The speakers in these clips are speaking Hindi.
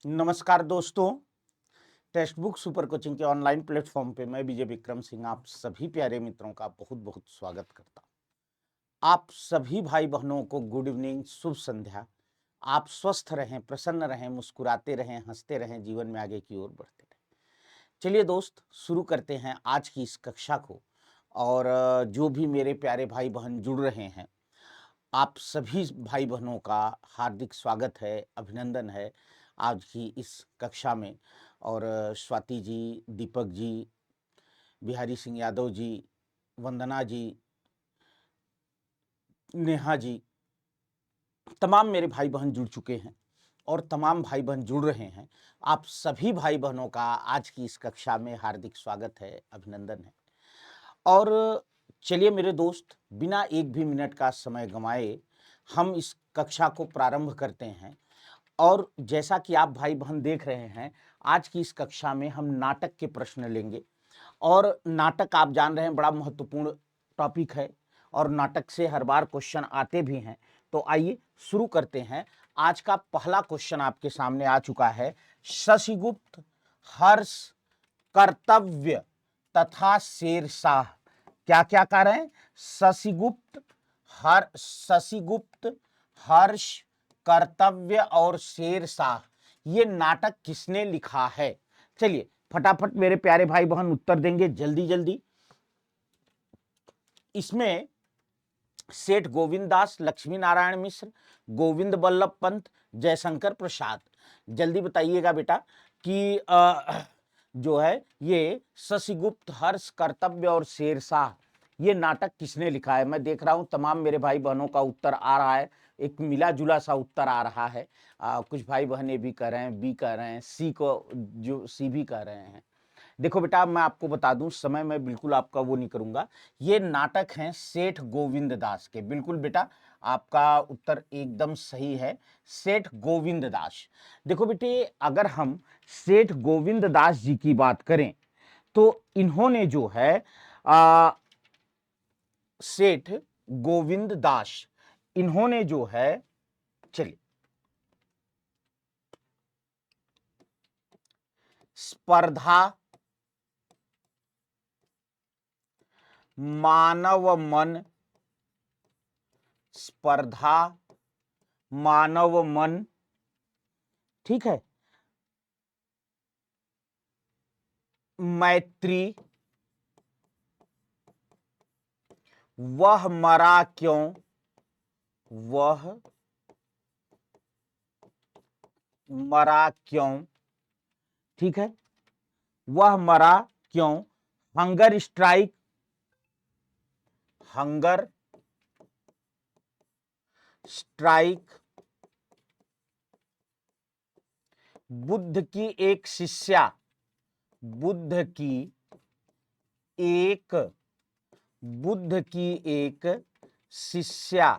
नमस्कार दोस्तों। टेक्स्ट बुक सुपर कोचिंग के ऑनलाइन प्लेटफॉर्म पे मैं विजय विक्रम सिंह आप सभी प्यारे मित्रों का बहुत बहुत स्वागत करता हूं। आप सभी भाई बहनों को गुड इवनिंग, शुभ संध्या। आप स्वस्थ रहें, प्रसन्न रहें, मुस्कुराते रहें, हंसते रहें, जीवन में आगे की ओर बढ़ते रहें। चलिए दोस्त, शुरू करते हैं आज की इस कक्षा को। और जो भी मेरे प्यारे भाई बहन जुड़ रहे हैं, आप सभी भाई बहनों का हार्दिक स्वागत है, अभिनंदन है आज की इस कक्षा में। और स्वाति जी, दीपक जी, बिहारी सिंह यादव जी, वंदना जी, नेहा जी, तमाम मेरे भाई बहन जुड़ चुके हैं और तमाम भाई बहन जुड़ रहे हैं। आप सभी भाई बहनों का आज की इस कक्षा में हार्दिक स्वागत है, अभिनंदन है। और चलिए मेरे दोस्त, बिना एक भी मिनट का समय गंवाए हम इस कक्षा को प्रारंभ करते हैं। और जैसा कि आप भाई बहन देख रहे हैं, आज की इस कक्षा में हम नाटक के प्रश्न लेंगे। और नाटक आप जान रहे हैं बड़ा महत्वपूर्ण टॉपिक है और नाटक से हर बार क्वेश्चन आते भी हैं। तो आइए शुरू करते हैं। आज का पहला क्वेश्चन आपके सामने आ चुका है। शशिगुप्त, हर्ष, कर्तव्य तथा शेरशाह क्या क्या कह रहे हैं? शशिगुप्त, हर्ष, कर्तव्य और शेरशाह, ये नाटक किसने लिखा है? चलिए फटाफट मेरे प्यारे भाई बहन उत्तर देंगे जल्दी जल्दी। इसमें सेठ गोविंद दास, लक्ष्मी नारायण मिश्र, गोविंद बल्लभ पंत, जयशंकर प्रसाद। जल्दी बताइएगा बेटा कि जो है ये शशिगुप्त, हर्ष, कर्तव्य और शेरशाह, ये नाटक किसने लिखा है? मैं देख रहा हूं तमाम मेरे भाई बहनों का उत्तर आ रहा है, एक मिला जुला सा उत्तर आ रहा है। कुछ भाई बहन ए भी कर रहे हैं, बी कर रहे हैं, सी को जो सी भी कर रहे हैं। देखो बेटा, मैं आपको बता दूं, समय मैं बिल्कुल आपका वो नहीं करूंगा। ये नाटक हैं सेठ गोविंद दास के। बिल्कुल बेटा, आपका उत्तर एकदम सही है, सेठ गोविंद दास। देखो बेटे, अगर हम सेठ गोविंद दास जी की बात करें तो इन्होंने जो है सेठ गोविंद दास, इन्होंने जो है, चलिए, स्पर्धा, मानव मन, स्पर्धा, मानव मन, ठीक है, मैत्री, वह मरा क्यों, वह मरा क्यों, ठीक है, वह मरा क्यों, hunger strike, hunger strike, Buddha की एक शिष्या, बुद्ध की एक, बुद्ध की एक शिष्या,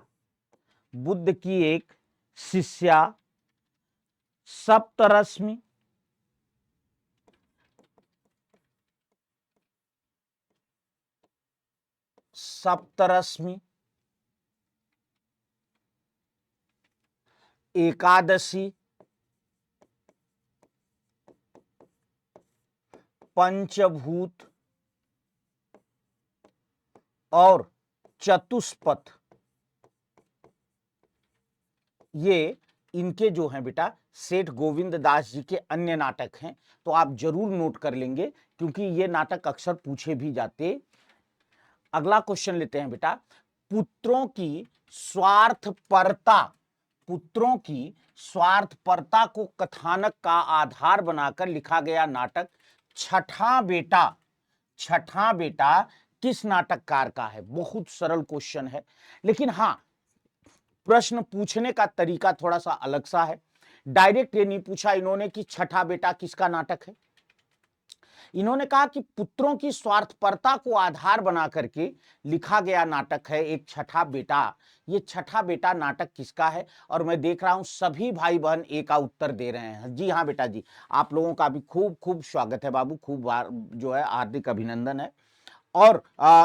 बुद्ध की एक शिष्या, सप्तरश्मि, सप्तरश्मि, एकादशी, पंचभूत और चतुष्पथ, ये इनके जो हैं बेटा सेठ गोविंद दास जी के अन्य नाटक हैं। तो आप जरूर नोट कर लेंगे क्योंकि ये नाटक अक्सर पूछे भी जाते। अगला क्वेश्चन लेते हैं बेटा। पुत्रों की स्वार्थपरता, पुत्रों की स्वार्थपरता को कथानक का आधार बनाकर लिखा गया नाटक छठा बेटा, छठा बेटा किस नाटककार का है? बहुत सरल क्वेश्चन है, लेकिन हां, प्रश्न पूछने का तरीका थोड़ा सा अलग सा है। डायरेक्ट ये नहीं पूछा इन्होंने कि छठा बेटा किसका नाटक है। इन्होंने कहा कि पुत्रों की स्वार्थपरता को आधार बना करके लिखा गया नाटक है एक छठा बेटा। ये छठा बेटा नाटक किसका है? और मैं देख रहा हूं सभी भाई बहन ए का उत्तर दे रहे हैं। जी हाँ बेटा जी, आप लोगों का भी खूब खूब स्वागत है बाबू, खूब बार जो है हार्दिक अभिनंदन है। और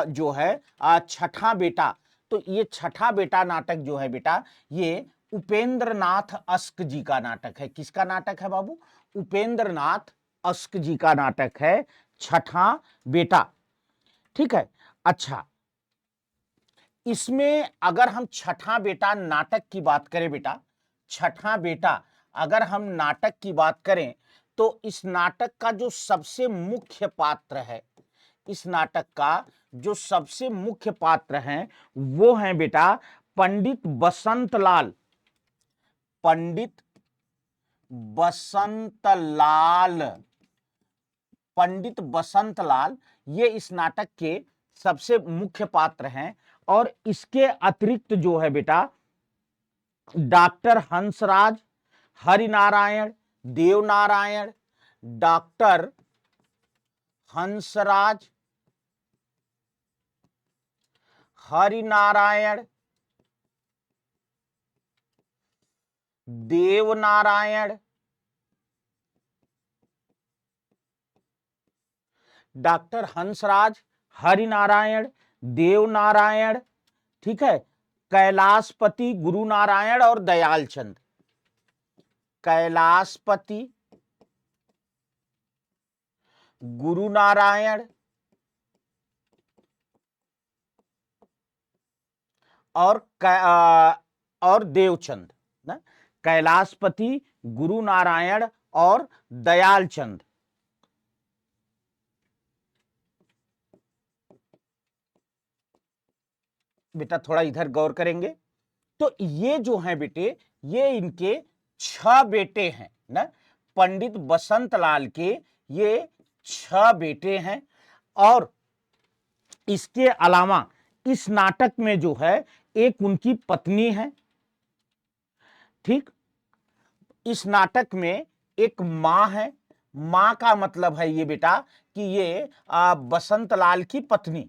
जो है छठा बेटा, तो ये छठा बेटा नाटक जो है बेटा, ये उपेंद्र नाथ अस्क जी का नाटक है। किसका नाटक है बाबू? उपेंद्र नाथ अस्क जी का नाटक है छठा बेटा। ठीक है। अच्छा, इसमें अगर हम छठा बेटा नाटक की बात करें बेटा, छठा बेटा अगर हम नाटक की बात करें तो इस नाटक का जो सबसे मुख्य पात्र है, इस नाटक का जो सबसे मुख्य पात्र हैं वो हैं बेटा पंडित बसंतलाल। पंडित बसंतलाल, पंडित बसंतलाल ये इस नाटक के सबसे मुख्य पात्र हैं। और इसके अतिरिक्त जो है बेटा doctor Hansraj, Harinarayan, Devnarayan, doctor Hansraj, Harinarayan, Devnarayan, doctor Hansraj, Harinarayan, Devnarayan, ठीक है, कैलाशपति, गुरु नारायण और दयाल चंद। कैलाशपति, गुरु नारायण और देवचंद ना, कैलाशपति, गुरु नारायण और दयाल चंद। बेटा थोड़ा इधर गौर करेंगे तो ये जो हैं बेटे, ये इनके 6 बेटे हैं ना, पंडित बसंतलाल के ये 6 बेटे हैं। और इसके अलावा इस नाटक में जो है एक उनकी पत्नी है। ठीक, इस नाटक में एक मां है। मां का मतलब है ये बेटा कि ये बसंतलाल की पत्नी।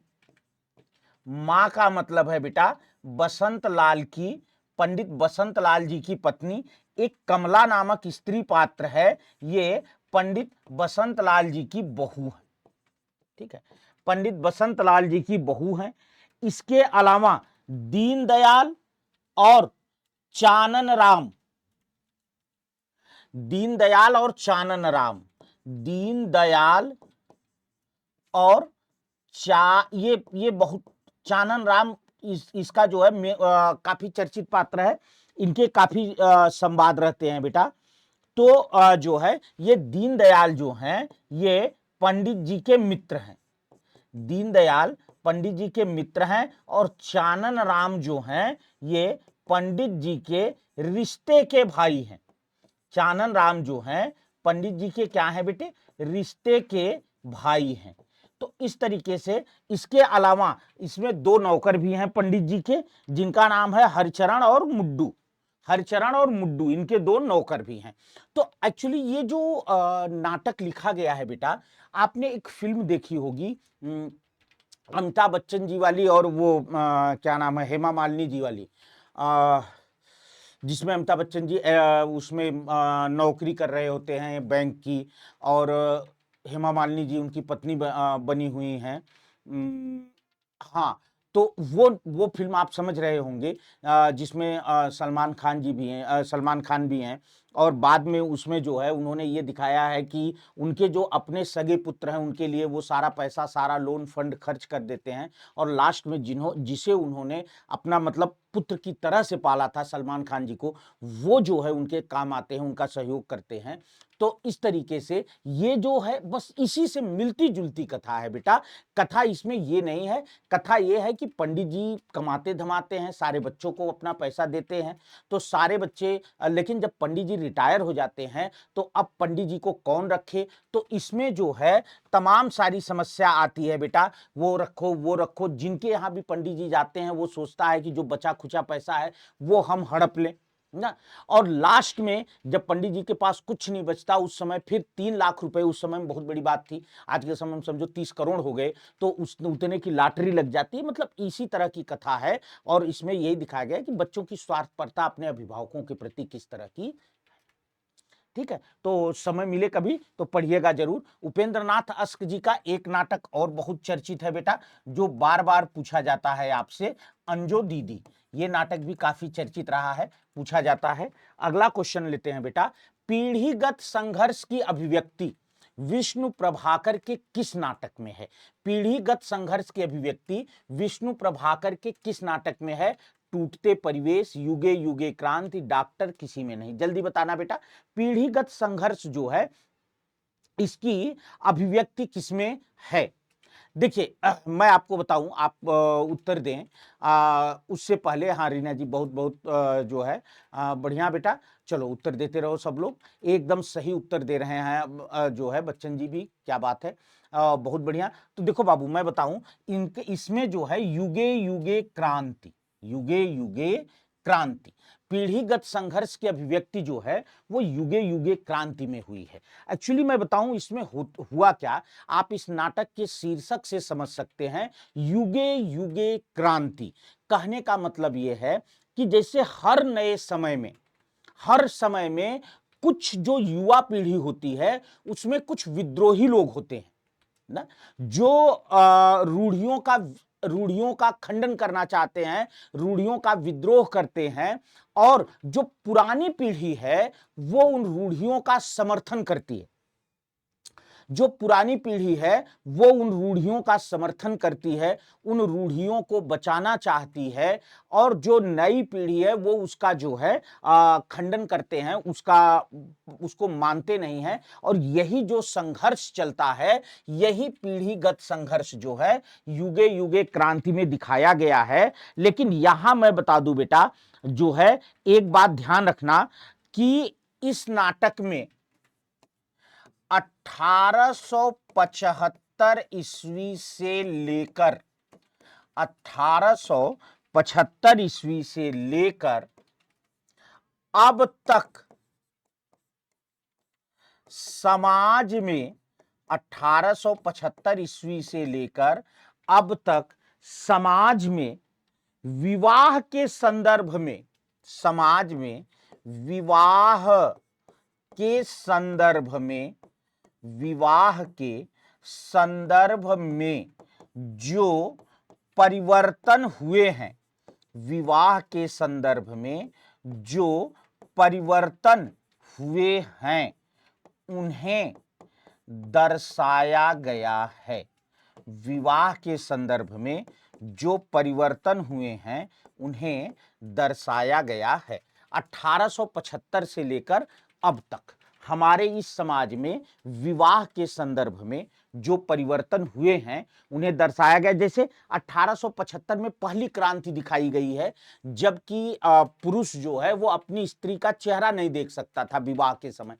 मां का मतलब है बेटा बसंतलाल की, पंडित बसंतलाल जी की पत्नी। एक कमला नामक स्त्री पात्र है, ये पंडित बसंतलाल जी की बहू है। ठीक है, पंडित बसंतलाल जी की बहू है। इसके अलावा दीनदयाल और चानन राम, दीनदयाल और चानन राम, दीनदयाल और ये बहुत, चानन राम इसका जो है काफी चर्चित पात्र है। इनके काफी संवाद रहते हैं बेटा। तो जो है ये दीनदयाल जो हैं ये पंडित जी के मित्र हैं। दीनदयाल पंडित जी के मित्र हैं और चानन राम जो हैं ये पंडित जी के रिश्ते के भाई हैं। चानन राम जो हैं पंडित जी के क्या हैं बेटे? रिश्ते के भाई हैं। तो इस तरीके से, इसके अलावा इसमें 2 नौकर भी हैं पंडित जी के, जिनका नाम है हरिचरण और मुड्डू। हरिचरण और मुड्डू इनके 2 नौकर भी हैं। तो एक्चुअली ये जो नाटक लिखा गया है बेटा, आपने एक फिल्म देखी होगी अमिताभ बच्चन जी वाली, और वो क्या नाम है, हेमा मालिनी जी वाली, जिसमें अमिताभ बच्चन जी उसमें नौकरी कर रहे होते हैं बैंक की, और हेमा मालिनी जी उनकी पत्नी बनी हुई हैं। हाँ, तो वो फिल्म आप समझ रहे होंगे, जिसमें सलमान खान जी भी हैं, सलमान खान भी हैं। और बाद में उसमें जो है उन्होंने ये दिखाया है कि उनके जो अपने सगे पुत्र हैं उनके लिए वो सारा पैसा, सारा लोन फंड खर्च कर देते हैं, और लास्ट में जिसे उन्होंने अपना मतलब पुत्र की तरह से पाला था, सलमान खान जी को, वो जो है उनके काम आते हैं, उनका सहयोग करते हैं। तो इस तरीके से ये जो है बस इसी से मिलती जुलती कथा है बेटा। कथा इसमें ये नहीं है, कथा ये है कि पंडित जी कमाते धमाते हैं, सारे बच्चों को अपना पैसा देते हैं, तो सारे बच्चे, लेकिन जब पंडित जी रिटायर हो जाते हैं तो अब पंडित जी को कौन रखे? तो इसमें जो है तमाम सारी समस्या आती है बेटा, वो रखो वो रखो। जिनके यहाँ भी पंडित जी जाते हैं वो सोचता है कि जो बचा खुचा पैसा है वो हम हड़प लें ना। और लास्ट में जब पंडित जी के पास कुछ नहीं बचता, उस समय फिर 3 लाख रुपए, उस समय में बहुत बड़ी बात थी, आज के समय में समझो 30 करोड़ हो गए, तो उतने की लॉटरी लग जाती है। मतलब इसी तरह की कथा है, और इसमें यही दिखाया गया कि बच्चों की स्वार्थपरता अपने अभिभावकों के प्रति किस तरह की। ठीक है, तो समय मिले कभी तो पढ़िएगा जरूर। उपेंद्र नाथ अस्क जी का एक नाटक और बहुत चर्चित है बेटा, जो बार बार पूछा जाता है आपसे, अंजो दीदी। ये नाटक भी काफी चर्चित रहा है, पूछा जाता है। अगला क्वेश्चन लेते हैं बेटा, पीढ़ीगत संघर्ष की अभिव्यक्ति विष्णु प्रभाकर के किस नाटक में है? पीढ़ीगत संघर्ष की अभिव्यक्ति विष्णु प्रभाकर के किस नाटक में है? टूटते परिवेश, युगे युगे क्रांति, डॉक्टर, किसी में नहीं। जल्दी बताना बेटा, पीढ़ीगत संघर्ष जो है इसकी अभिव्यक्ति किसमें है? देखिए मैं आपको बताऊं, आप उत्तर दें उससे पहले। हाँ रीना जी, बहुत बहुत जो है बढ़िया बेटा, चलो उत्तर देते रहो सब लोग, एकदम सही उत्तर दे रहे हैं जो है बच्चन जी भी, क्या बात है, बहुत बढ़िया। तो देखो बाबू मैं बताऊं, इनके इसमें जो है युगे युगे क्रांति, युगे युगे क्रांति, पीढ़ीगत संघर्ष की अभिव्यक्ति जो है वो युगे युगे क्रांति में हुई है। एक्चुअली मैं बताऊं इसमें हुआ क्या, आप इस नाटक के शीर्षक से समझ सकते हैं, युगे युगे क्रांति। कहने का मतलब यह है कि जैसे हर नए समय में, हर समय में कुछ जो युवा पीढ़ी होती है उसमें कुछ विद्रोही लोग होते हैं ना, जो रूढ़ियों का खंडन करना चाहते हैं, रूढ़ियों का विद्रोह करते हैं, और जो पुरानी पीढ़ी है वो उन रूढ़ियों का समर्थन करती है। जो पुरानी पीढ़ी है वो उन रूढ़ियों का समर्थन करती है, उन रूढ़ियों को बचाना चाहती है, और जो नई पीढ़ी है वो उसका जो है खंडन करते हैं, उसको मानते नहीं हैं। और यही जो संघर्ष चलता है, यही पीढ़ीगत संघर्ष जो है युगे युगे क्रांति में दिखाया गया है। लेकिन यहां मैं बता दूं बेटा, जो है एक बात ध्यान रखना कि इस नाटक में 1875 ईस्वी से लेकर 1875 ईस्वी से लेकर अब तक समाज में, 1875 ईस्वी से लेकर अब तक समाज में विवाह के संदर्भ में, समाज में विवाह के संदर्भ में, विवाह के संदर्भ में जो परिवर्तन हुए हैं, विवाह के संदर्भ में जो परिवर्तन हुए हैं उन्हें दर्शाया गया है। विवाह के संदर्भ में जो परिवर्तन हुए हैं उन्हें दर्शाया गया है। 1875 से लेकर अब तक हमारे इस समाज में विवाह के संदर्भ में जो परिवर्तन हुए हैं उन्हें दर्शाया गया। जैसे 1875 में पहली क्रांति दिखाई गई है, जबकि पुरुष जो है वो अपनी स्त्री का चेहरा नहीं देख सकता था विवाह के समय,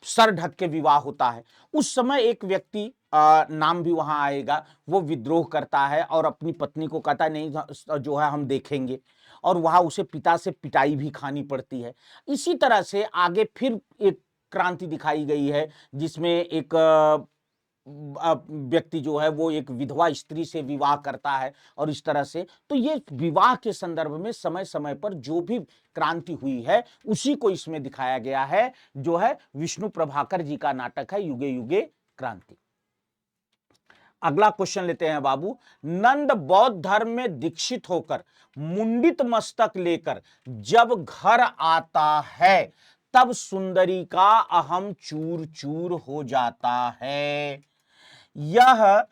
सर ढक के विवाह होता है। उस समय एक व्यक्ति नाम भी वहां आएगा, वो विद्रोह करता है और अपनी पत्नी को कहता है नहीं जो है हम देखेंगे, और वहां उसे पिता से पिटाई भी खानी पड़ती है। इसी तरह से आगे फिर एक क्रांति दिखाई गई है जिसमें एक व्यक्ति जो है वो एक विधवा स्त्री से विवाह करता है, और इस तरह से। तो ये विवाह के संदर्भ में समय समय पर जो भी क्रांति हुई है उसी को इसमें दिखाया गया है, जो है विष्णु प्रभाकर जी का नाटक है युगे युगे क्रांति। अगला क्वेश्चन लेते हैं बाबू, नंद बौद्ध धर्म में दीक्षित होकर मुंडित मस्तक लेकर जब घर आता है तब सुंदरी का अहम चूर चूर हो जाता है। यह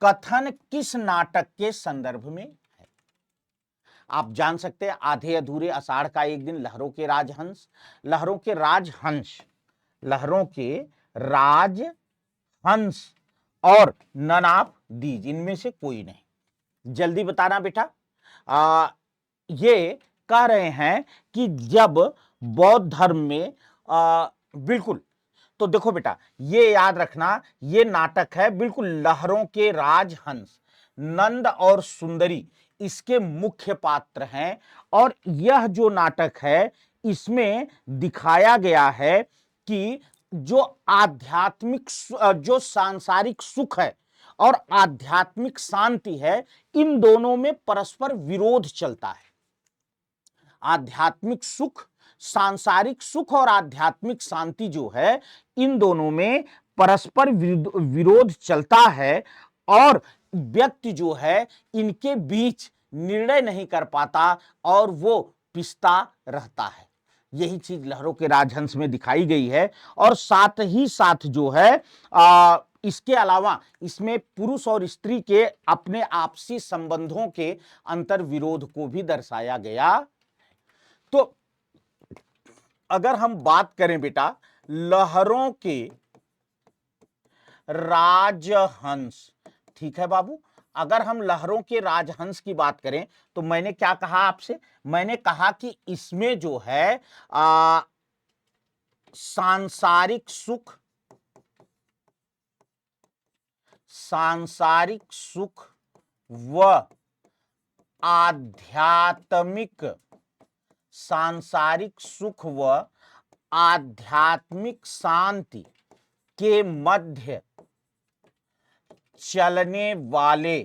कथन किस नाटक के संदर्भ में है? आप जान सकते हैं, आधे अधूरे आषाढ़ का एक दिन, लहरों के राजहंस, लहरों के राजहंस, लहरों के राजहंस और नन ऑफ दीज, इनमें से कोई नहीं। जल्दी बताना बेटा। ये कह रहे हैं कि जब बौद्ध धर्म में बिल्कुल, तो देखो बेटा ये याद रखना, ये नाटक है बिल्कुल लहरों के राजहंस, नंद और सुंदरी इसके मुख्य पात्र हैं। और यह जो नाटक है इसमें दिखाया गया है कि जो आध्यात्मिक, जो सांसारिक सुख है और आध्यात्मिक शांति है, इन दोनों में परस्पर विरोध चलता है। आध्यात्मिक सुख सांसारिक सुख और आध्यात्मिक शांति जो है, इन दोनों में परस्पर विरोध चलता है और व्यक्ति जो है इनके बीच निर्णय नहीं कर पाता और वो पिसता रहता है। यही चीज लहरों के राजहंस में दिखाई गई है। और साथ ही साथ जो है इसके अलावा इसमें पुरुष और स्त्री के अपने आपसी संबंधों के अंतर विरोध को भी दर्शाया गया। तो अगर हम बात करें बेटा लहरों के राजहंस, ठीक है बाबू, अगर हम लहरों के राजहंस की बात करें तो मैंने क्या कहा आपसे, मैंने कहा कि इसमें जो है सांसारिक सुख, सांसारिक सुख व आध्यात्मिक, सांसारिक सुख व आध्यात्मिक शांति के मध्य चलने वाले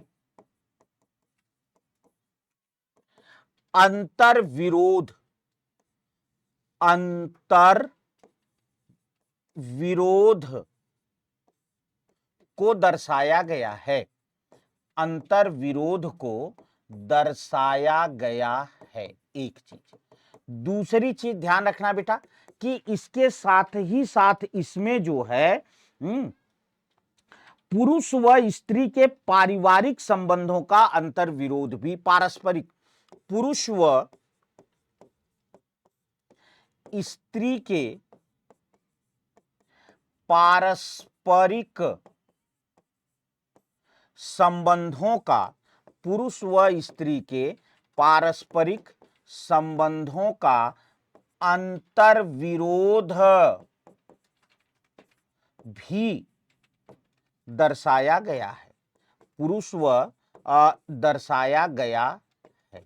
अंतर विरोध, अंतर विरोध को दर्शाया गया है, अंतर विरोध को दर्शाया गया है। एक चीज, दूसरी चीज ध्यान रखना बेटा कि इसके साथ ही साथ इसमें जो है पुरुष व स्त्री के पारिवारिक संबंधों का अंतर विरोध भी, पारस्परिक, पुरुष व स्त्री के पारस्परिक संबंधों का, पुरुष व स्त्री के पारस्परिक संबंधों का अंतर विरोध भी दर्शाया गया है, पुरुष व दर्शाया गया है।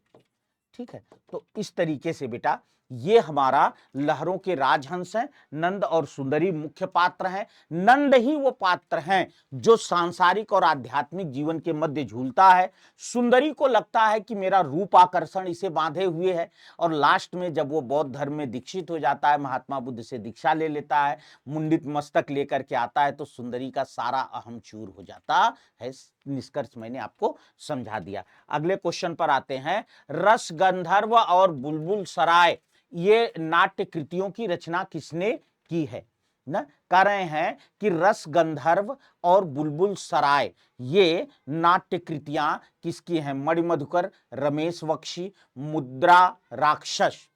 ठीक है, तो इस तरीके से बेटा ये हमारा लहरों के राजहंस हैं। नंद और सुंदरी मुख्य पात्र हैं। नंद ही वो पात्र हैं जो सांसारिक और आध्यात्मिक जीवन के मध्य झूलता है। सुंदरी को लगता है कि मेरा रूप आकर्षण इसे बांधे हुए है, और लास्ट में जब वो बौद्ध धर्म में दीक्षित हो जाता है, महात्मा बुद्ध से दीक्षा ले लेता है, मुंडित मस्तक लेकर के आता है, तो सुंदरी का सारा अहम चूर हो जाता है। निष्कर्ष मैंने आपको समझा दिया। अगले क्वेश्चन पर आते हैं। रस गंधर्व और बुलबुल सराय, ये नाट्य कृतियों की रचना किसने की है ना? कह रहे हैं कि रस गंधर्व और बुलबुल सराय ये नाट्य कृतियां किसकी हैं? मणिमधुकर, रमेश बख्शी, मुद्रा राक्षस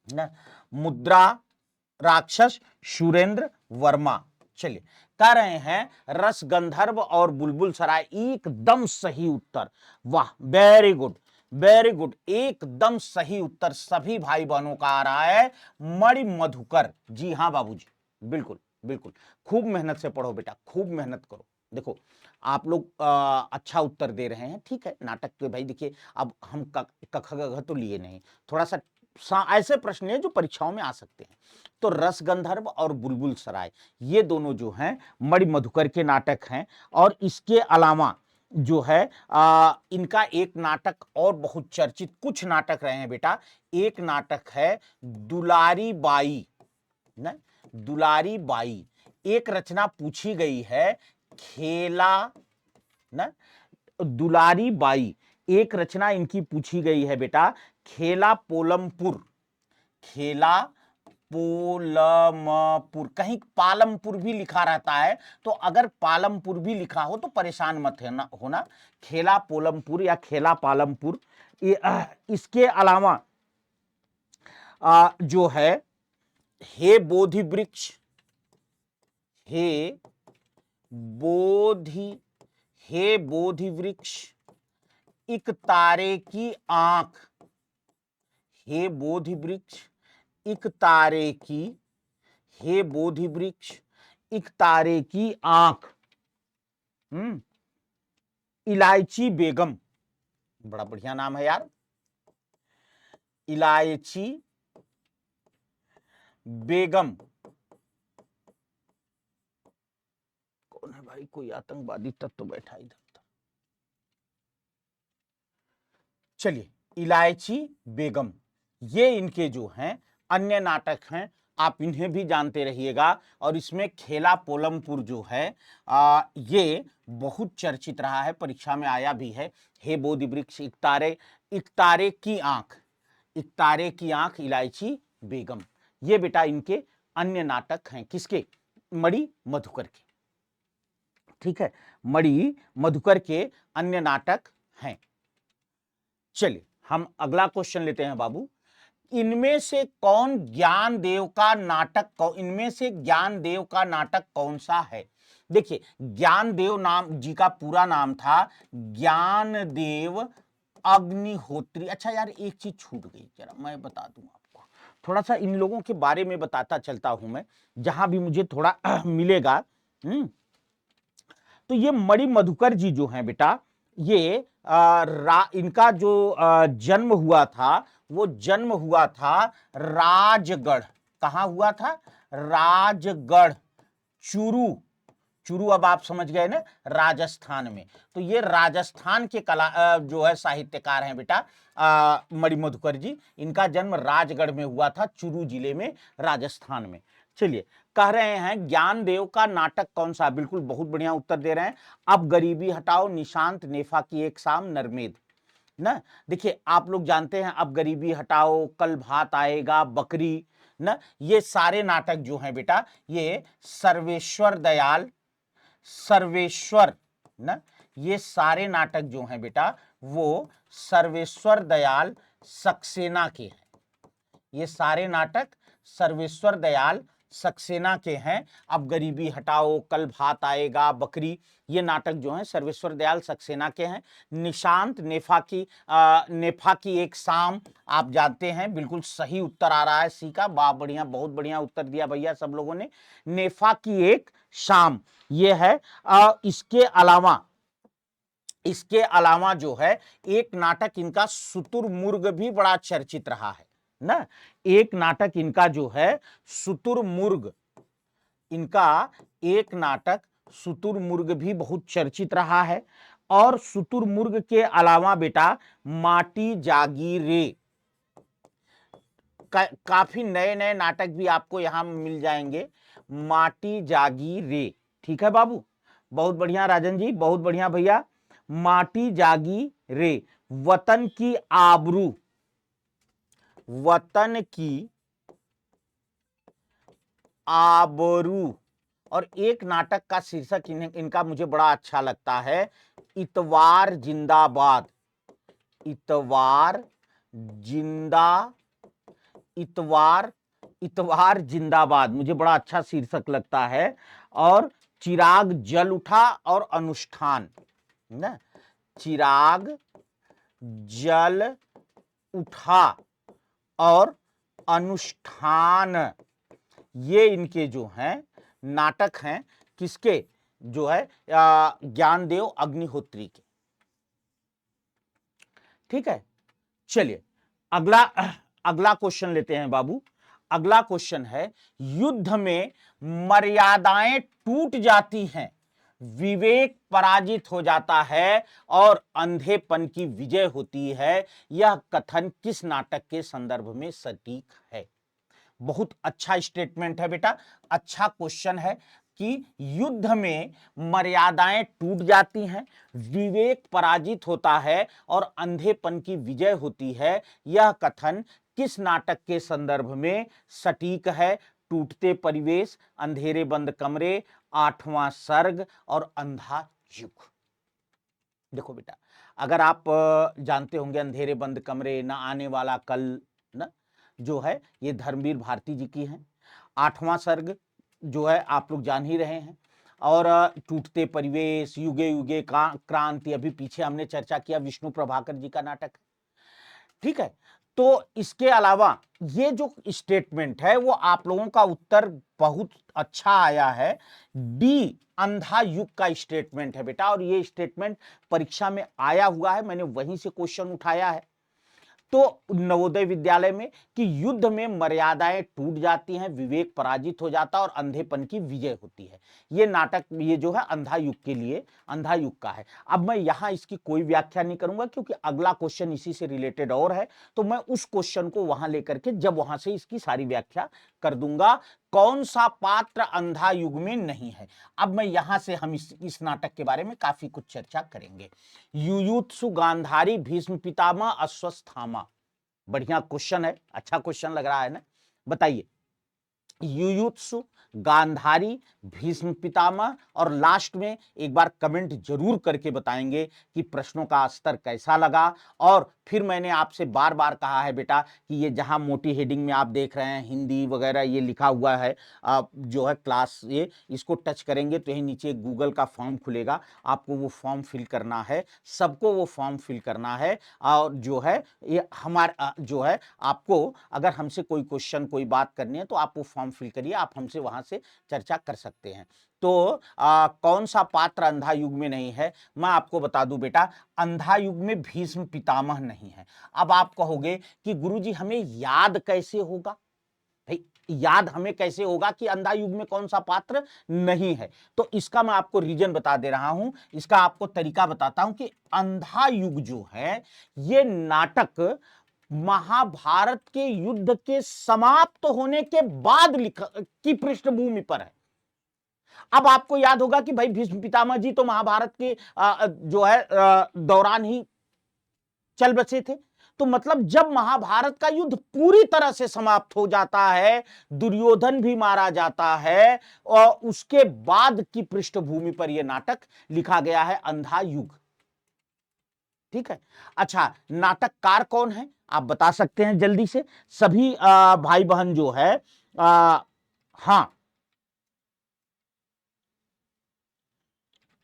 ना, मुद्रा राक्षस, सुरेंद्र वर्मा। चलिए, कह रहे हैं रस गंधर्व और बुलबुल सराय, एकदम सही उत्तर। वाह, वेरी गुड, वेरी गुड, एकदम सही उत्तर सभी भाई बहनों का आ रहा है, मणिमधुकर। जी हाँ बाबूजी, बिल्कुल बिल्कुल, खूब मेहनत से पढ़ो बेटा, खूब मेहनत करो। देखो आप लोग अच्छा उत्तर दे रहे हैं, ठीक है। नाटक के भाई देखिए, अब हम क ख ग घ तो लिए नहीं, थोड़ा सा ऐसे प्रश्न हैं जो परीक्षाओं में आ सकते हैं। तो रस गंधर्व और बुलबुल सराय ये दोनों जो हैं मणिमधुकर के नाटक हैं। और इसके अलावा जो है इनका एक नाटक और बहुत चर्चित, कुछ नाटक रहे हैं बेटा। एक नाटक है दुलारी बाई ना, दुलारी बाई। एक रचना पूछी गई है खेला ना, दुलारी बाई, एक रचना इनकी पूछी गई है बेटा, खेला पोलमपुर, खेला पोलमपुर। कहीं पालमपुर भी लिखा रहता है, तो अगर पालमपुर भी लिखा हो तो परेशान मत होना, खेला पोलमपुर या खेला पालमपुर। इसके अलावा जो है हे बोधि वृक्ष, हे बोधि, हे बोधि वृक्ष, एक तारे की आंख, हे बोधि वृक्ष, एक तारे की, हे बोधि वृक्ष, एक तारे की आंख। इलायची बेगम, बड़ा बढ़िया नाम है यार, इलायची बेगम। कौन है भाई? कोई आतंकवादी तत्व बैठा इधर। चलिए, इलायची बेगम, ये इनके जो हैं अन्य नाटक हैं, आप इन्हें भी जानते रहिएगा। और इसमें खेला पोलमपुर जो है ये बहुत चर्चित रहा है, परीक्षा में आया भी है। हे बोधि वृक्ष, इकतारे, इकतारे की आंख, इकतारे की आंख, इलायची बेगम, ये बेटा इनके अन्य नाटक हैं। किसके? मणि मधुकर के। ठीक है, मणि मधुकर के अन्य नाटक हैं। चलिए हम अगला क्वेश्चन लेते हैं बाबू। इनमें से कौन ज्ञानदेव का नाटक, इनमें से ज्ञानदेव का नाटक कौन सा है? देखिए, ज्ञानदेव नाम जी का पूरा नाम था ज्ञानदेव अग्निहोत्री। अच्छा यार, एक चीज छूट गई, जरा मैं बता दूं आपको, थोड़ा सा इन लोगों के बारे में बताता चलता हूं मैं, जहां भी मुझे थोड़ा मिलेगा। तो ये मणि मधुकर जी जो हैं बेटा, ये इनका जो जन्म हुआ था, वो जन्म हुआ था राजगढ़। कहां हुआ था? राजगढ़, चूरू। चूरू अब आप समझ गए ना, राजस्थान में। तो ये राजस्थान के कला जो है साहित्यकार हैं बेटा मणि मधुकर जी। इनका जन्म राजगढ़ में हुआ था, चूरू जिले में, राजस्थान में। चलिए, कह रहे हैं ज्ञानदेव का नाटक कौन सा? बिल्कुल, बहुत बढ़िया उत्तर दे रहे हैं। अब गरीबी हटाओ, निशांत, नेफा की एक शाम, नरमेद ना। देखिए, आप लोग जानते हैं अब गरीबी हटाओ, कल भात आएगा, बकरी ना, ये सारे नाटक जो हैं बेटा, ये सर्वेश्वर दयाल, सर्वेश्वर ना, ये सारे नाटक जो हैं बेटा वो सर्वेश्वर दयाल सक्सेना के हैं। ये सारे नाटक सर्वेश्वर दयाल सक्सेना के हैं। अब गरीबी हटाओ, कल भात आएगा, बकरी, ये नाटक जो हैं सर्वेश्वर दयाल सक्सेना के हैं। निशांत, नेफा की एक शाम, आप जानते हैं, बिल्कुल सही उत्तर आ रहा है सी का। वाह, बढ़िया, बहुत बढ़िया उत्तर दिया भैया सब लोगों ने। नेफा की एक शाम ये है। इसके अलावा जो है एक नाटक इनका शुतुरमुर्ग भी बड़ा चर्चित रहा है ना। एक नाटक इनका जो है शुतुरमुर्ग, इनका एक नाटक शुतुरमुर्ग भी बहुत चर्चित रहा है। और शुतुरमुर्ग के अलावा बेटा माटी जागी रे, काफी नए नए नाटक भी आपको यहां मिल जाएंगे। माटी जागी रे, ठीक है बाबू, बहुत बढ़िया राजन जी, बहुत बढ़िया भैया। माटी जागी रे, वतन की आबरू, वतन की आबरू। और एक नाटक का शीर्षक इनका मुझे बड़ा अच्छा लगता है, इतवार जिंदाबाद, इतवार जिंदा, इतवार जिंदाबाद, मुझे बड़ा अच्छा शीर्षक लगता है। और चिराग जल उठा और अनुष्ठान ना, चिराग जल उठा और अनुष्ठान, ये इनके जो हैं नाटक हैं। किसके? जो है ज्ञानदेव अग्निहोत्री के। ठीक है, चलिए अगला क्वेश्चन लेते हैं बाबू। अगला क्वेश्चन है, युद्ध में मर्यादाएं टूट जाती हैं, विवेक पराजित हो जाता है और अंधेपन की विजय होती है, यह कथन किस नाटक के संदर्भ में सटीक है? बहुत अच्छा स्टेटमेंट है बेटा, अच्छा क्वेश्चन है कि युद्ध में मर्यादाएं टूट जाती हैं, विवेक पराजित होता है और अंधेपन की विजय होती है, यह कथन किस नाटक के संदर्भ में सटीक है? टूटते परिवेश, अंधेरे बंद कमरे, आठवां सर्ग और अंधा युग। देखो बेटा, अगर आप जानते होंगे अंधेरे बंद कमरे, ना आने वाला कल ना, जो है ये धर्मवीर भारती जी की हैं। आठवां सर्ग जो है आप लोग जान ही रहे हैं। और टूटते परिवेश, युगे युगे क्रांति, अभी पीछे हमने चर्चा किया, विष्णु प्रभाकर जी का नाटक है। ठीक है, तो इसके अलावा ये जो स्टेटमेंट है वो आप लोगों का उत्तर बहुत अच्छा आया है, डी अंधा युग का स्टेटमेंट है बेटा। और ये स्टेटमेंट परीक्षा में आया हुआ है, मैंने वहीं से क्वेश्चन उठाया है। तो नवोदय विद्यालय में कि युद्ध में मर्यादाएं टूट जाती हैं, विवेक पराजित हो जाता है और अंधेपन की विजय होती है। ये नाटक, ये जो है अंधा युग के लिए, अंधा युग का है। अब मैं यहां इसकी कोई व्याख्या नहीं करूंगा क्योंकि अगला क्वेश्चन इसी से रिलेटेड और है, तो मैं उस क्वेश्चन को वहां लेकर के जब वहां से इसकी सारी व्याख्या कर दूंगा। कौन सा पात्र अंधा युग में नहीं है, अब मैं यहां से हम इस नाटक के बारे में काफी कुछ चर्चा करेंगे। युयुत्सु गांधारी भीष्म पितामह अश्वत्थामा, बढ़िया क्वेश्चन है, अच्छा क्वेश्चन लग रहा है ना। बताइए, युयुत्सु गांधारी भीष्म पितामह, और लास्ट में एक बार कमेंट जरूर करके बताएंगे कि प्रश्नों का स्तर कैसा लगा। और फिर मैंने आपसे बार बार कहा है बेटा कि ये जहां मोटी हेडिंग में आप देख रहे हैं हिंदी वगैरह ये लिखा हुआ है, जो है क्लास, ये इसको टच करेंगे तो यही नीचे गूगल का फॉर्म खुलेगा, आपको वो फॉर्म फिल करना है, सबको वो फॉर्म फिल करना है। और जो है ये हमारा जो है, आपको अगर हमसे कोई क्वेश्चन कोई बात करनी है तो आप वो फॉर्म फिल करिए, आप हमसे वहां से चर्चा कर सकते हैं। तो कौन सा पात्र अंधा युग में नहीं है, मैं आपको बता दूं बेटा, अंधा युग में भीष्म पितामह नहीं है। अब आप कहोगे कि गुरुजी हमें याद कैसे होगा, भाई याद हमें कैसे होगा कि अंधा युग में कौन सा पात्र नहीं है। तो इसका मैं आपको रीजन बता दे रहा हूं, इसका आपको तरीका बताता हूं कि अंधा युग जो है ये नाटक महाभारत के युद्ध के समाप्त होने के बाद की पृष्ठभूमि पर है। अब आपको याद होगा कि भाई भीष्म पितामह जी तो महाभारत के जो है दौरान ही चल बसे थे। तो मतलब जब महाभारत का युद्ध पूरी तरह से समाप्त हो जाता है, दुर्योधन भी मारा जाता है, और उसके बाद की पृष्ठभूमि पर यह नाटक लिखा गया है, अंधा युग। ठीक है, अच्छा नाटककार कौन है आप बता सकते हैं जल्दी से सभी भाई बहन जो है, हां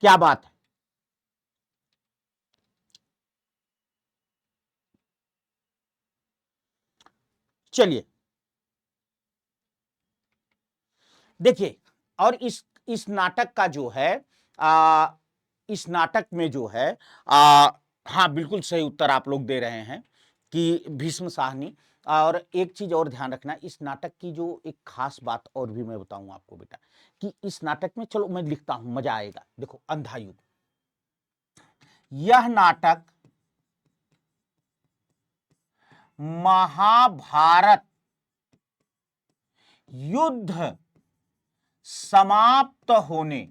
क्या बात है। चलिए देखिए, और इस नाटक का जो है, आ, इस नाटक में जो है, हाँ बिल्कुल सही उत्तर आप लोग दे रहे हैं कि भीष्म साहनी। और एक चीज और ध्यान रखना, इस नाटक की जो एक खास बात और भी मैं बताऊं आपको बेटा, कि इस नाटक में, चलो मैं लिखता हूं मजा आएगा, देखो अंधा युग, यह नाटक महाभारत युद्ध समाप्त होने,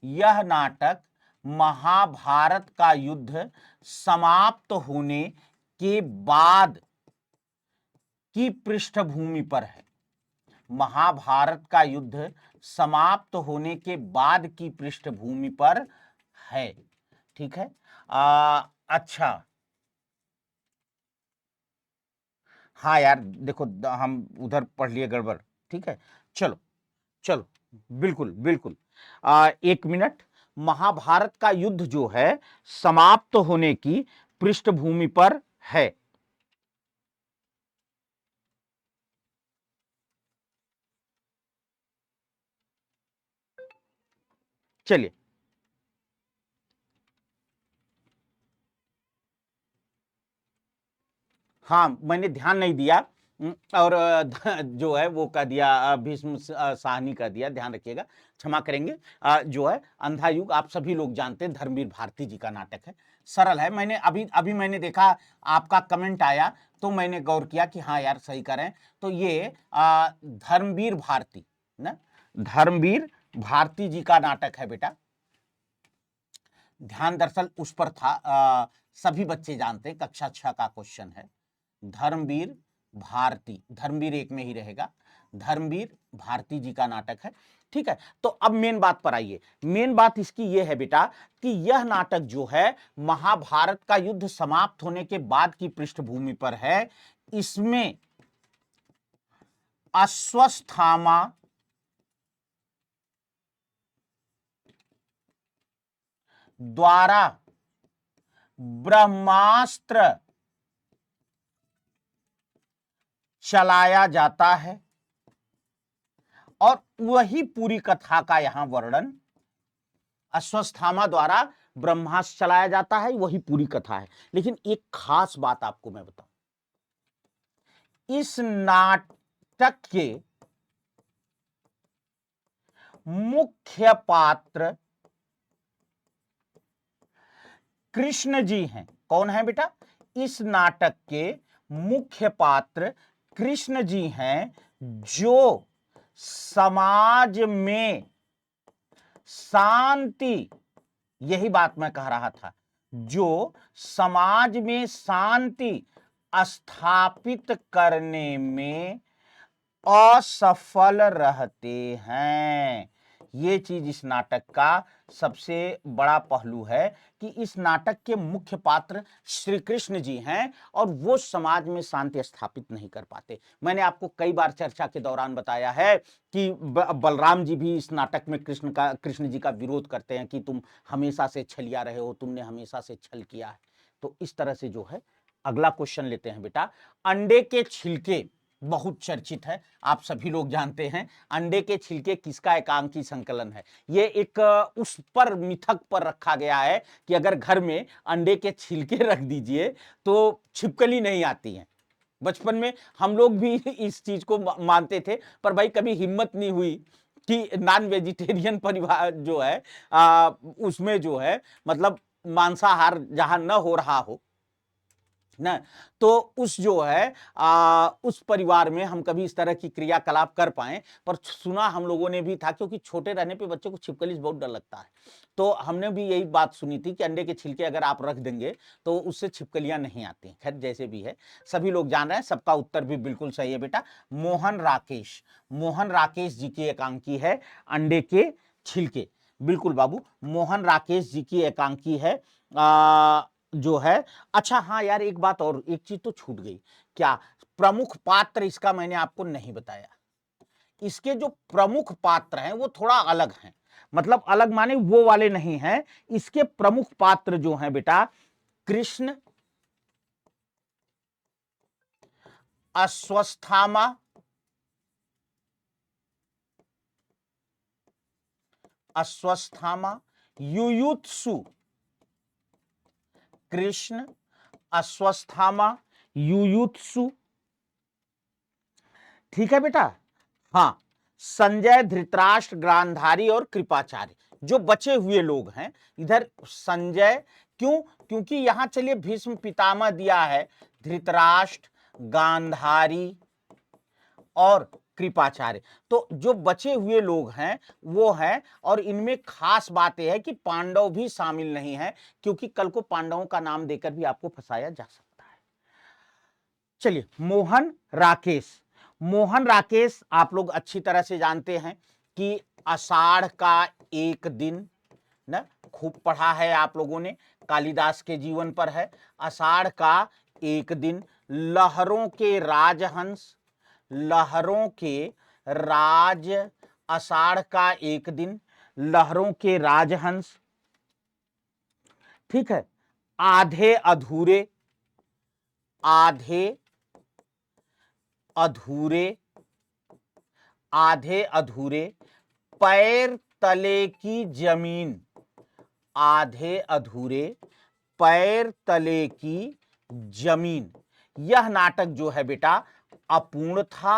यह नाटक महाभारत का युद्ध समाप्त होने के बाद की पृष्ठभूमि पर है। महाभारत का युद्ध समाप्त होने के बाद की पृष्ठभूमि पर है। ठीक है, अच्छा, हाँ यार देखो हम उधर पढ़ लिए गड़बड़। ठीक है, चलो चलो, बिल्कुल बिल्कुल, एक मिनट, महाभारत का युद्ध जो है समाप्त होने की पृष्ठभूमि पर है। चलिए, हाँ मैंने ध्यान नहीं दिया, और जो है वो कह दिया, भीष्म साहनी कह दिया, ध्यान रखिएगा, क्षमा करेंगे। जो है अंधा युग आप सभी लोग जानते हैं, धर्मवीर भारती जी का नाटक है, सरल है। मैंने अभी अभी मैंने देखा आपका कमेंट आया तो मैंने गौर किया कि हाँ यार सही करें, तो ये धर्मवीर भारती ना, धर्मवीर भारती जी का नाटक है बेटा। ध्यान दरअसल उस पर था, सभी बच्चे जानते हैं, कक्षा 6 का क्वेश्चन है। धर्मवीर भारती, धर्मवीर एक में ही रहेगा, धर्मवीर भारती जी का नाटक है। ठीक है, तो अब मेन बात पर आइए, मेन बात इसकी यह है बेटा कि यह नाटक जो है महाभारत का युद्ध समाप्त होने के बाद की पृष्ठभूमि पर है। इसमें अश्वत्थामा द्वारा ब्रह्मास्त्र चलाया जाता है, और वही पूरी कथा का यहां वर्णन, अश्वत्थामा द्वारा ब्रह्मास्त्र चलाया जाता है, वही पूरी कथा है। लेकिन एक खास बात आपको मैं बताऊं, इस नाटक के मुख्य पात्र कृष्ण जी हैं। कौन है बेटा? इस नाटक के मुख्य पात्र कृष्ण जी हैं, जो समाज में शांति, यही बात मैं कह रहा था, जो समाज में शांति स्थापित करने में असफल रहते हैं। ये चीज इस नाटक का सबसे बड़ा पहलू है कि इस नाटक के मुख्य पात्र श्री कृष्ण जी हैं और वो समाज में शांति स्थापित नहीं कर पाते। मैंने आपको कई बार चर्चा के दौरान बताया है कि बलराम जी भी इस नाटक में कृष्ण जी का विरोध करते हैं कि तुम हमेशा से छलिया रहे हो, तुमने हमेशा से छल किया है। तो इस तरह से जो है, अगला क्वेश्चन लेते हैं बेटा। अंडे के छिलके बहुत चर्चित है, आप सभी लोग जानते हैं। अंडे के छिलके किसका एकांकी संकलन है? ये एक उस पर मिथक पर रखा गया है कि अगर घर में अंडे के छिलके रख दीजिए तो छिपकली नहीं आती है। बचपन में हम लोग भी इस चीज को मानते थे, पर भाई कभी हिम्मत नहीं हुई कि नॉन वेजिटेरियन परिवार जो है उसमें जो है मतलब मांसाहार जहां न हो रहा हो ना, तो उस जो है उस परिवार में हम कभी इस तरह की क्रियाकलाप कर पाए। पर सुना हम लोगों ने भी था, क्योंकि छोटे रहने पे बच्चों को छिपकली से बहुत डर लगता है, तो हमने भी यही बात सुनी थी कि अंडे के छिलके अगर आप रख देंगे तो उससे छिपकलियां नहीं आती। खैर जैसे भी है, सभी लोग जान रहे हैं, सबका उत्तर भी बिल्कुल सही है बेटा। मोहन राकेश जी की एकांकी है अंडे के छिलके। बिल्कुल बाबू, मोहन राकेश जी की एकांकी है जो है। अच्छा हाँ यार, एक बात और, एक चीज तो छूट गई। क्या? प्रमुख पात्र इसका मैंने आपको नहीं बताया। इसके जो प्रमुख पात्र हैं वो थोड़ा अलग हैं, मतलब अलग माने वो वाले नहीं हैं। इसके प्रमुख पात्र जो हैं बेटा, कृष्ण, अश्वत्थामा, युयुत्सु। कृष्ण, अश्वत्थामा, युयुत्सु। ठीक है बेटा। हाँ, संजय, धृतराष्ट्र, गांधारी और कृपाचार्य जो बचे हुए लोग हैं। इधर संजय, क्यों? क्योंकि यहां चलिए भीष्म पितामह दिया है, धृतराष्ट्र, गांधारी और कृपाचार्य, तो जो बचे हुए लोग हैं वो हैं। और इनमें खास बात यह है कि पांडव भी शामिल नहीं है, क्योंकि कल को पांडवों का नाम देकर भी आपको फंसाया जा सकता है। चलिए, मोहन राकेश आप लोग अच्छी तरह से जानते हैं कि आषाढ़ का एक दिन, ना खूब पढ़ा है आप लोगों ने, कालिदास के जीवन पर है। आषाढ़ का एक दिन, लहरों के राजहंस, लहरों के राज, आषाढ़ का एक दिन, लहरों के राजहंस। ठीक है। आधे अधूरे, आधे अधूरे, आधे अधूरे, पैर तले की जमीन, आधे अधूरे, पैर तले की जमीन। यह नाटक जो है बेटा अपूर्ण था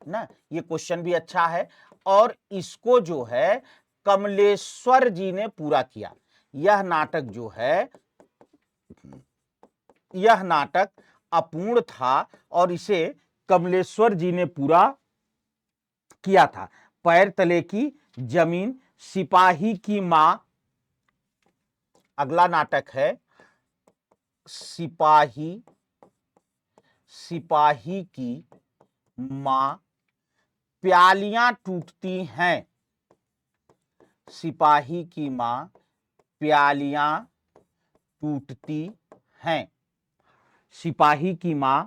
ना, ये क्वेश्चन भी अच्छा है। और इसको जो है कमलेश्वर जी ने पूरा किया। यह नाटक जो है, यह नाटक अपूर्ण था और इसे कमलेश्वर जी ने पूरा किया था। पैर तले की जमीन, सिपाही की मां, अगला नाटक है सिपाही, सिपाही की मां, प्यालियां टूटती हैं, सिपाही की मां, प्यालियां टूटती हैं, सिपाही की मां,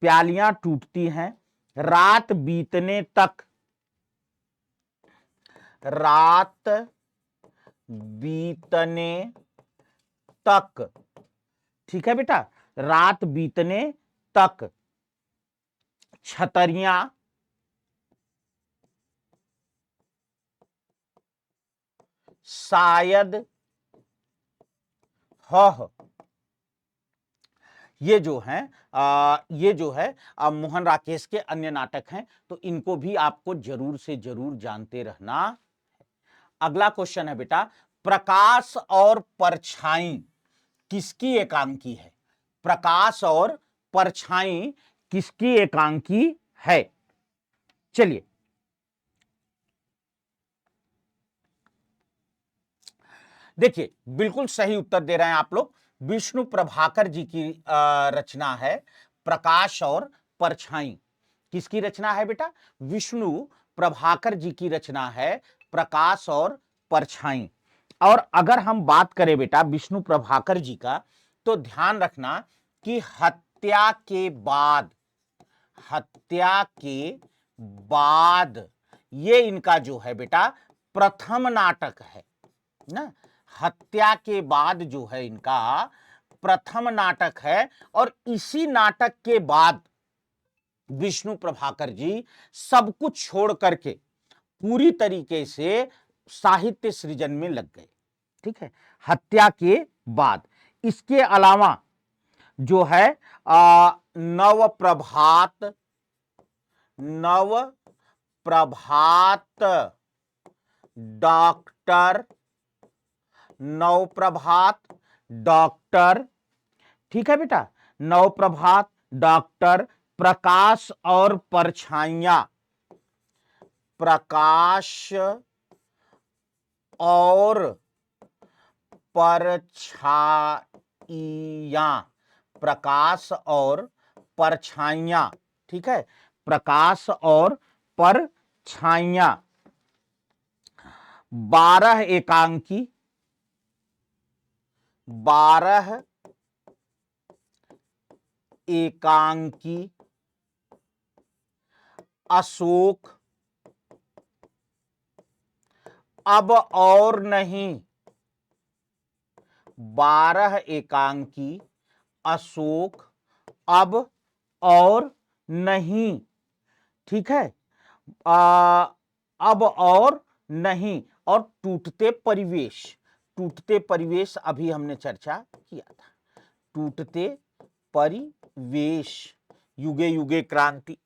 प्यालियां टूटती हैं। रात बीतने तक, रात बीतने तक, ठीक है बेटा, रात बीतने तक छतरियां, शायद हह ये जो है मोहन राकेश के अन्य नाटक हैं, तो इनको भी आपको जरूर से जरूर जानते रहना। अगला क्वेश्चन है बेटा, प्रकाश और परछाई किसकी एकांकी है? प्रकाश और परछाई किसकी एकांकी है? चलिए, देखिए बिल्कुल सही उत्तर दे रहे हैं आप लोग। विष्णु प्रभाकर जी की रचना है प्रकाश और परछाई। किसकी रचना है बेटा? विष्णु प्रभाकर जी की रचना है प्रकाश और परछाई। और अगर हम बात करें बेटा विष्णु प्रभाकर जी का, तो ध्यान रखना कि हत्या के बाद ये इनका जो है बेटा प्रथम नाटक है ना। हत्या के बाद जो है इनका प्रथम नाटक है, और इसी नाटक के बाद विष्णु प्रभाकर जी सब कुछ छोड़ करके पूरी तरीके से साहित्य सृजन में लग गए। ठीक है, हत्या के बाद। इसके अलावा जो है नव प्रभात डॉक्टर, ठीक है बेटा, नव प्रभात डॉक्टर, प्रकाश और परछाइयां, प्रकाश और परछाइयां, ठीक है, प्रकाश और परछाइयां, 12 एकांकी अशोक, अब और नहीं, 12 एकांकी अशोक, अब और नहीं, ठीक है, अब और नहीं, और टूटते परिवेश अभी हमने चर्चा किया था। टूटते परिवेश, युगे युगे क्रांति,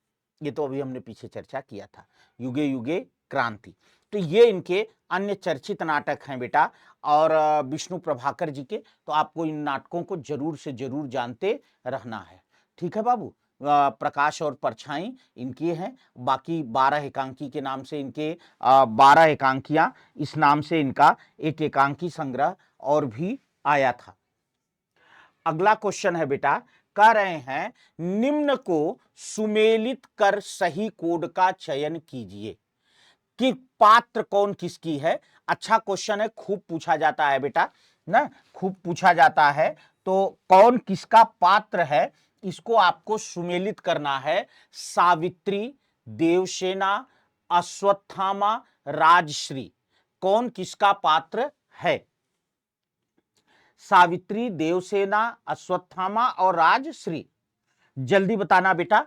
ये तो अभी हमने पीछे चर्चा किया था, युगे युगे क्रांति। तो ये इनके अन्य चर्चित नाटक हैं बेटा, और विष्णु प्रभाकर जी के, तो आपको इन नाटकों को जरूर से जरूर जानते रहना है। ठीक है बाबू, प्रकाश और परछाई इनकी हैं। बाकी 12 एकांकी के नाम से इनके 12 एकांकियां, इस नाम से इनका एक एकांकी संग्रह और भी आया था। अगला क्वेश्चन है बेटा, कह रहे हैं निम्न को सुमेलित कर सही कोड का चयन कीजिए कि पात्र कौन किसकी है। अच्छा क्वेश्चन है, खूब पूछा जाता है बेटा ना, खूब पूछा जाता है। तो कौन किसका पात्र है, इसको आपको सुमेलित करना है। सावित्री, देवसेना, अश्वत्थामा, राजश्री, कौन किसका पात्र है? सावित्री, देवसेना, अश्वत्थामा और राजश्री। जल्दी बताना बेटा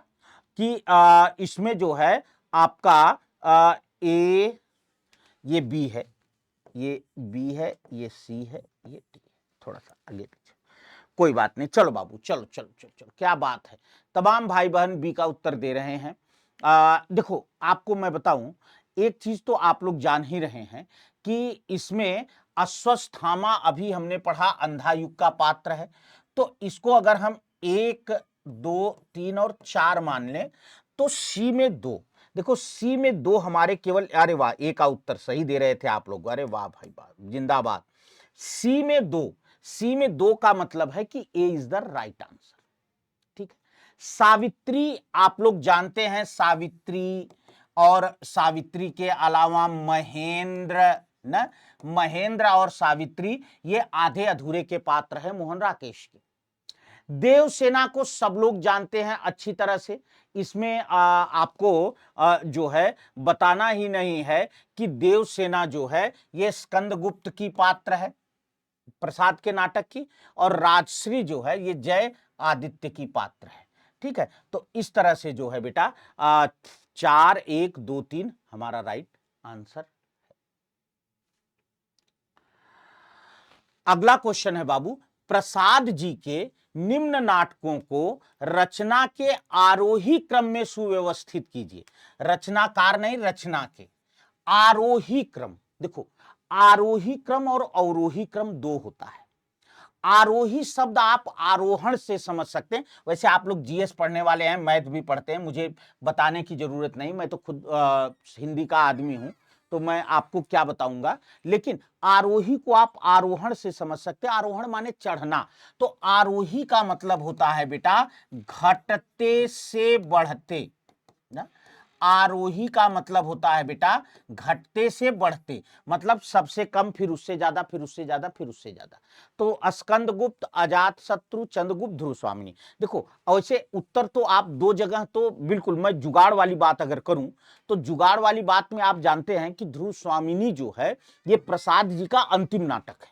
कि इसमें जो है आपका ए, ये बी है, ये बी है, ये सी है, ये डी है, थोड़ा सा आगे पीछे, कोई बात नहीं। चलो बाबू, चलो चलो चलो चलो, क्या बात है, तमाम भाई बहन बी का उत्तर दे रहे हैं। देखो आपको मैं बताऊं, एक चीज तो आप लोग जान ही रहे हैं कि इसमें अश्वत्थामा अभी हमने पढ़ा अंधा युग का पात्र है। तो इसको अगर हम 1, 2, 3 और 4 मान लें, तो सी में 2, देखो सी में 2 हमारे केवल, अरे वाह, ए का उत्तर सही दे रहे थे आप लोग, अरे वाह भाई वाह, जिंदाबाद। सी में 2, सी में 2 का मतलब है कि ए इज द राइट आंसर। ठीक है, सावित्री आप लोग जानते हैं, सावित्री, और सावित्री के अलावा महेंद्र न, महेंद्र और सावित्री ये आधे अधूरे के पात्र हैं मोहन राकेश के। देवसेना को सब लोग जानते हैं अच्छी तरह से, इसमें आपको जो है बताना ही नहीं है कि देवसेना जो है ये स्कंदगुप्त की पात्र है, प्रसाद के नाटक की, और राजश्री जो है ये जय आदित्य की पात्र है। ठीक है, तो इस तरह से जो है बेटा 4, 1, 2, 3 हमारा राइट आंसर। अगला क्वेश्चन है बाबू, प्रसाद जी के निम्न नाटकों को रचना के आरोही क्रम में सुव्यवस्थित कीजिए। रचनाकार नहीं, रचना के आरोही क्रम। देखो, आरोही क्रम और अवरोही क्रम दो होता है। आरोही शब्द आप आरोहण से समझ सकते हैं। वैसे आप लोग जीएस पढ़ने वाले हैं, मैथ भी पढ़ते हैं, मुझे बताने की जरूरत नहीं, मैं तो खुद हिंदी का आदमी हूं, तो मैं आपको क्या बताऊंगा। लेकिन आरोही को आप आरोहण से समझ सकते हैं। आरोहण माने चढ़ना। तो आरोही का मतलब होता है बेटा घटते से बढ़ते ना। आरोही का मतलब होता है बेटा घटते से बढ़ते, मतलब सबसे कम, फिर उससे ज्यादा, फिर उससे ज्यादा, फिर उससे ज्यादा। तो स्कंदगुप्त, अजातशत्रु, चंद्रगुप्त, ध्रुवस्वामिनी। देखो, वैसे उत्तर तो आप दो जगह तो बिल्कुल, मैं जुगाड़ वाली बात अगर करूं तो जुगाड़ वाली बात में आप जानते हैं कि ध्रुवस्वामिनी जो है ये प्रसाद जी का अंतिम नाटक है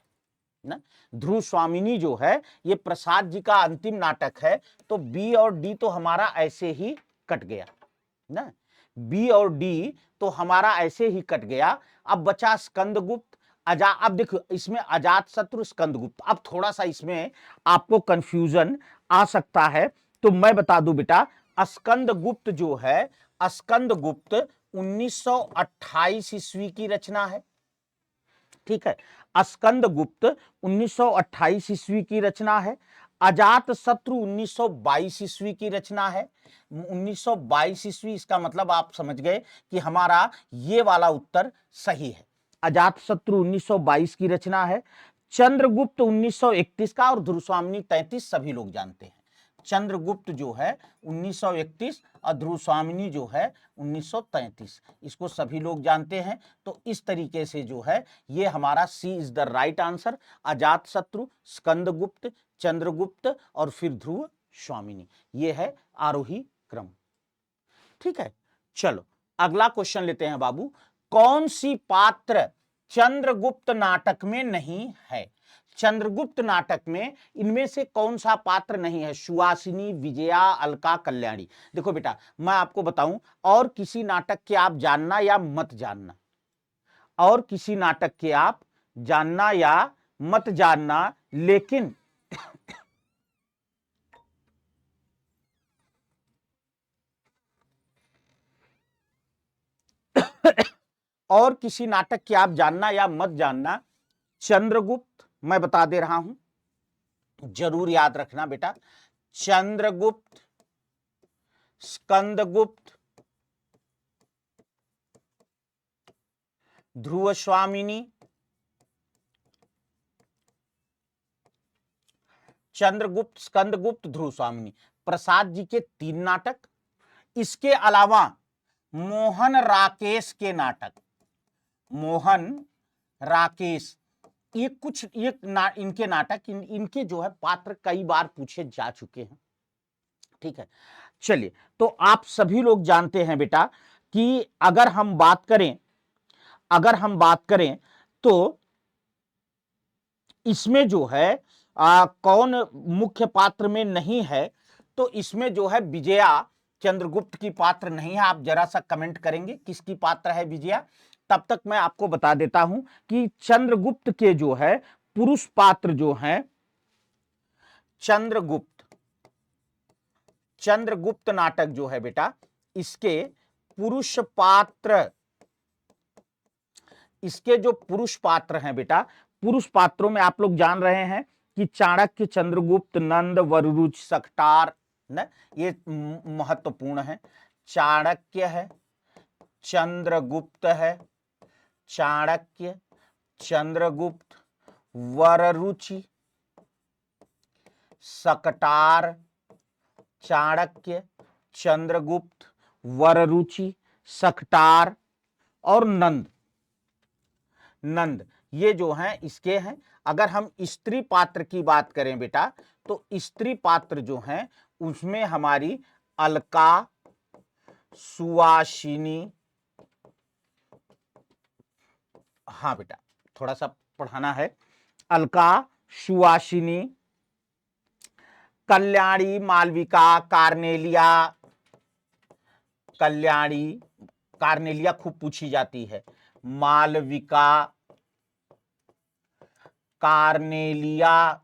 ना। ध्रुवस्वामिनी जो है ये प्रसाद जी का अंतिम नाटक है। तो बी और डी तो हमारा ऐसे ही कट गया ना। बी और डी तो हमारा ऐसे ही कट गया। अब बचा स्कंदगुप्त, अब देखो इसमें अजातशत्रु, स्कंदगुप्त। अब थोड़ा सा इसमें आपको कंफ्यूजन आ सकता है, तो मैं बता दूं बेटा, स्कंदगुप्त जो है, स्कंदगुप्त 1928 ईस्वी की रचना है। ठीक है, स्कंदगुप्त 1928 ईस्वी की रचना है। अजातशत्रु 1922 ईस्वी की रचना है। 1922 ईस्वी, इसका मतलब आप समझ गए कि हमारा ये वाला उत्तर सही है। अजातशत्रु 1922 की रचना है। चंद्रगुप्त 1931 का, और ध्रुवस्वामिनी 33 सभी लोग जानते हैं। चंद्रगुप्त जो है 1931 और ध्रुवस्वामिनी जो है 1933, इसको सभी लोग जानते हैं। तो इस तरीके से जो है ये हमारा C is the right answer. Ajatashatru, Skandagupta, Chandragupta और फिर ध्रुव स्वामिनी, ये है आरोही क्रम। ठीक है, चलो अगला क्वेश्चन लेते हैं बाबू। कौन सी पात्र चंद्रगुप्त नाटक में नहीं है? चंद्रगुप्त नाटक में इनमें से कौन सा पात्र नहीं है? सुहासिनी, विजया, अलका, कल्याणी। देखो बेटा, मैं आपको बताऊं, और किसी नाटक के आप जानना या मत जानना, और किसी नाटक के आप जानना या मत जानना, लेकिन और किसी नाटक के आप जानना या मत जानना, चंद्रगुप्त मैं बता दे रहा हूं, जरूर याद रखना बेटा। चंद्रगुप्त, स्कंदगुप्त, ध्रुवस्वामिनी, चंद्रगुप्त, स्कंदगुप्त, ध्रुवस्वामिनी, प्रसाद जी के 3 नाटक। इसके अलावा मोहन राकेश के नाटक, मोहन राकेश, ये कुछ इनके नाटक, इनके जो है पात्र कई बार पूछे जा चुके हैं। ठीक है, चलिए, तो आप सभी लोग जानते हैं बेटा कि अगर हम बात करें तो इसमें जो है कौन मुख्य पात्र में नहीं है, तो इसमें जो है विजया चंद्रगुप्त की पात्र नहीं है। आप जरा सा कमेंट करेंगे किसकी पात्र है विजया। तब तक मैं आपको बता देता हूं कि चंद्रगुप्त के जो है पुरुष पात्र जो हैं, चंद्रगुप्त नाटक जो है बेटा, इसके पुरुष पात्र, इसके जो पुरुष पात्र हैं बेटा, पुरुष पात्रों में आप लोग जान रहे हैं कि चाणक्य, चंद्रगुप्त, नंद, वररुच, सकटार न, ये महत्वपूर्ण है। चाणक्य है, चंद्रगुप्त है, चाणक्य, चंद्रगुप्त, वररुचि, सकटार, चाणक्य, चंद्रगुप्त, वररुचि, सकटार और नंद। ये जो हैं इसके हैं। अगर हम स्त्री पात्र की बात करें बेटा, तो स्त्री पात्र जो हैं उसमें हमारी अलका, सुहासिनी, हाँ बेटा थोड़ा सा पढ़ाना है, अलका, सुहासिनी, कल्याणी, मालविका, कार्नेलिया। कल्याणी, कार्नेलिया खूब पूछी जाती है। मालविका, कार्नेलिया,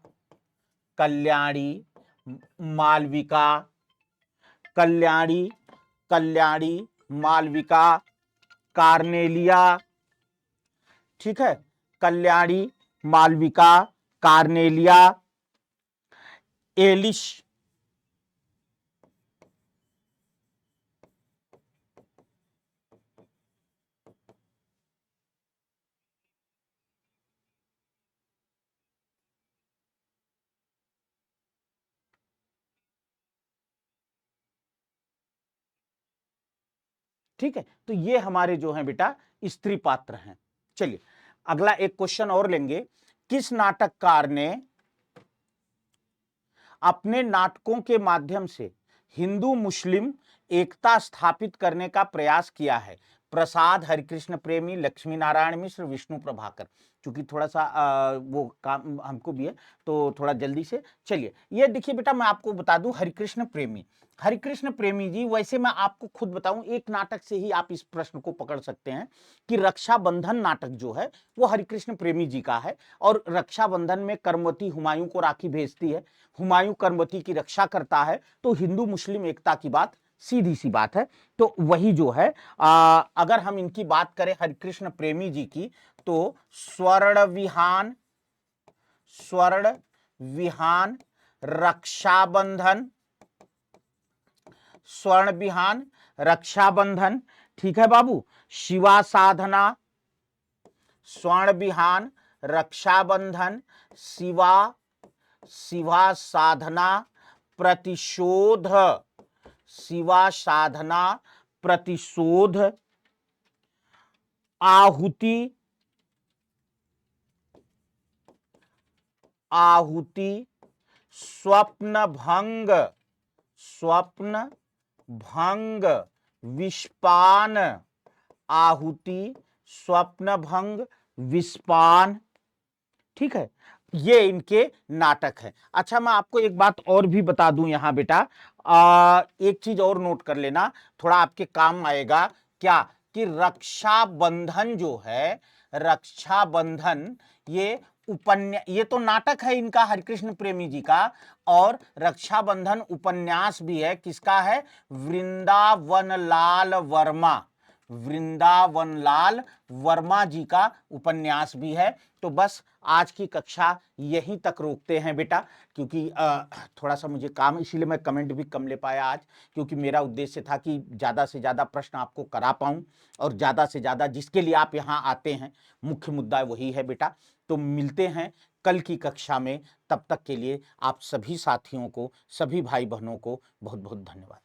कल्याणी, मालविका, कल्याणी, कल्याणी, मालविका, कार्नेलिया, ठीक है, कल्याणी, मालविका, कार्नेलिया, एलिश, ठीक है। तो ये हमारे जो हैं बेटा स्त्री पात्र हैं। चलिए अगला एक क्वेश्चन और लेंगे। किस नाटककार ने अपने नाटकों के माध्यम से हिंदू मुस्लिम एकता स्थापित करने का प्रयास किया है? प्रसाद, हरिकृष्ण प्रेमी, लक्ष्मी नारायण मिश्र, विष्णु प्रभाकर। क्योंकि थोड़ा सा वो काम हमको भी है तो थोड़ा जल्दी से चलिए। ये देखिए बेटा, मैं आपको बता दूं, हरिकृष्ण प्रेमी, हरिकृष्ण प्रेमी जी, वैसे मैं आपको खुद बताऊं, एक नाटक से ही आप इस प्रश्न को पकड़ सकते हैं कि रक्षाबंधन नाटक जो है वो हरिकृष्ण प्रेमी जी का है। और रक्षाबंधन में कर्मवती हुमायूं को राखी भेजती है, हुमायूं कर्मवती की रक्षा करता है, तो हिंदू मुस्लिम एकता की बात सीधी सी बात है। तो वही जो है अगर हम इनकी बात करें हरिकृष्ण प्रेमी जी की, तो स्वर्ण विहान, स्वर्ण विहान, रक्षाबंधन, स्वर्ण विहान, रक्षाबंधन, ठीक है बाबू, शिवा साधना, स्वर्ण विहान, रक्षाबंधन, शिवा, शिवा साधना, प्रतिशोध, शिवा साधना, प्रतिशोध, आहुति, आहुति, स्वप्न भंग, स्वप्न भंग, विस्पान, आहुति, स्वप्न भंग, विस्पान, ठीक है। ये इनके नाटक है। अच्छा मैं आपको एक बात और भी बता दूं यहां बेटा, एक चीज और नोट कर लेना, थोड़ा आपके काम आएगा। क्या कि रक्षाबंधन जो है, रक्षाबंधन ये ये तो नाटक है इनका हरिकृष्ण प्रेमी जी का, और रक्षाबंधन उपन्यास भी है। किसका है? वृंदावन लाल वर्मा, वृंदावन लाल वर्मा जी का उपन्यास भी है। तो बस आज की कक्षा यहीं तक रोकते हैं बेटा, क्योंकि थोड़ा सा मुझे काम, इसीलिए मैं कमेंट भी कम ले पाया आज, क्योंकि मेरा उद्देश्य था कि ज़्यादा से ज़्यादा प्रश्न आपको करा पाऊँ, और ज़्यादा से ज़्यादा जिसके लिए आप यहाँ आते हैं, मुख्य मुद्दा वही है बेटा। तो मिलते हैं कल की कक्षा में, तब तक के लिए आप सभी साथियों को, सभी भाई बहनों को बहुत बहुत धन्यवाद।